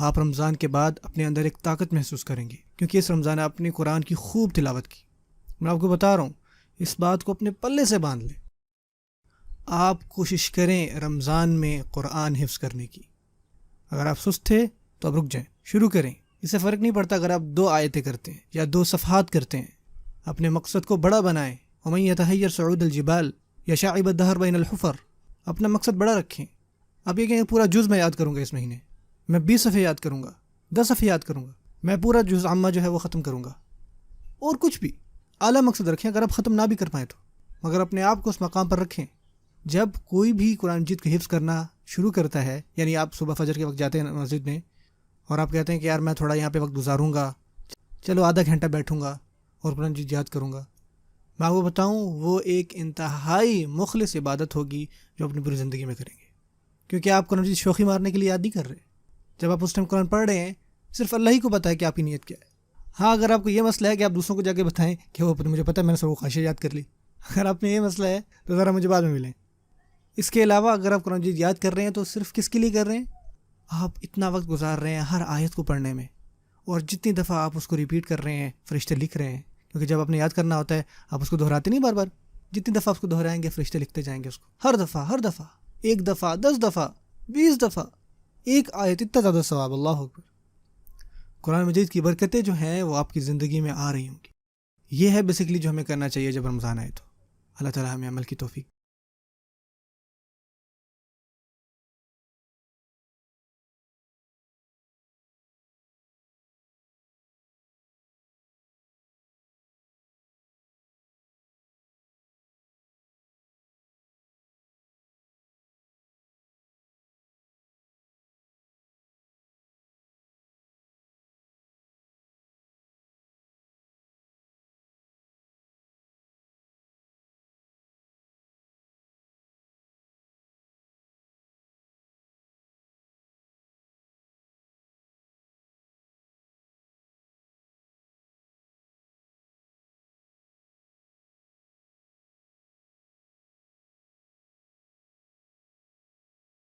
آپ رمضان کے بعد اپنے اندر ایک طاقت محسوس کریں گے، کیونکہ اس رمضان آپ نے قرآن کی خوب تلاوت کی۔ میں آپ کو بتا رہا ہوں، اس بات کو اپنے پلے سے باندھ لیں۔ آپ کوشش کریں رمضان میں قرآن حفظ کرنے کی۔ اگر آپ سست تھے تو اب رک جائیں، شروع کریں۔ اس سے فرق نہیں پڑتا اگر آپ 2 آیتیں کرتے ہیں یا 2 صفحات کرتے ہیں، اپنے مقصد کو بڑا بنائیں۔ وَمَن يَتَحَيَّرْ صُعُودَ الْجِبَالِ يَشَعِبَ الدَّهْرَ بَيْنَ الْحُفَرِ، اپنا مقصد بڑا رکھیں۔ آپ یہ کہیں پورا جز میں یاد کروں گا اس مہینے، میں 20 صفحے یاد کروں گا، 10 صفحے یاد کروں گا، میں پورا جز عامہ جو ہے وہ ختم کروں گا، اور کچھ بھی اعلیٰ مقصد رکھیں۔ اگر آپ ختم نہ بھی کر پائیں تو مگر اپنے آپ کو اس مقام پر رکھیں۔ جب کوئی بھی قرآن مجید کو حفظ کرنا شروع کرتا ہے، یعنی آپ صبح فجر کے وقت جاتے ہیں مسجد میں اور آپ کہتے ہیں کہ یار میں تھوڑا یہاں پہ وقت گزاروں گا، چلو آدھا گھنٹہ بیٹھوں گا اور قرآن مجید یاد کروں گا، میں آپ کو بتاؤں وہ ایک انتہائی مخلص عبادت ہوگی جو اپنی پوری زندگی میں کریں گے، کیونکہ آپ قرآن مجید شوخی مارنے کے لیے یاد نہیں کر رہے۔ جب آپ اس ٹائم قرآن پڑھ رہے ہیں صرف اللہ ہی کو پتہ ہے کہ آپ کی نیت کیا ہے۔ ہاں، اگر آپ کو یہ مسئلہ ہے کہ آپ دوسروں کو جا کے بتائیں کہ وہ مجھے پتہ ہے میں نے سب خواہشیں یاد کر لی، اگر آپ میں یہ مسئلہ ہے تو ذرا مجھے بعد میں ملیں۔ اس کے علاوہ اگر آپ قرآن مجید یاد کر رہے ہیں تو صرف کس کے لیے کر رہے ہیں؟ آپ اتنا وقت گزار رہے ہیں ہر آیت کو پڑھنے میں، اور جتنی دفعہ آپ اس کو ریپیٹ کر رہے ہیں فرشتے لکھ رہے ہیں، کیونکہ جب آپ نے یاد کرنا ہوتا ہے آپ اس کو دہراتے نہیں بار بار، جتنی دفعہ اس کو دہرائیں گے فرشتے لکھتے جائیں گے اس کو، ہر دفعہ 1 دفعہ 10 دفعہ 20 دفعہ ایک آیت، اتنا زیادہ ثواب۔ اللہ اکبر۔ قرآن مجید کی برکتیں جو ہیں وہ آپ کی زندگی میں آ رہی ہوں گی۔ یہ ہے بیسیکلی جو ہمیں کرنا چاہیے جب رمضان آئے تو۔ اللہ تعالی ہمیں عمل کی توفیق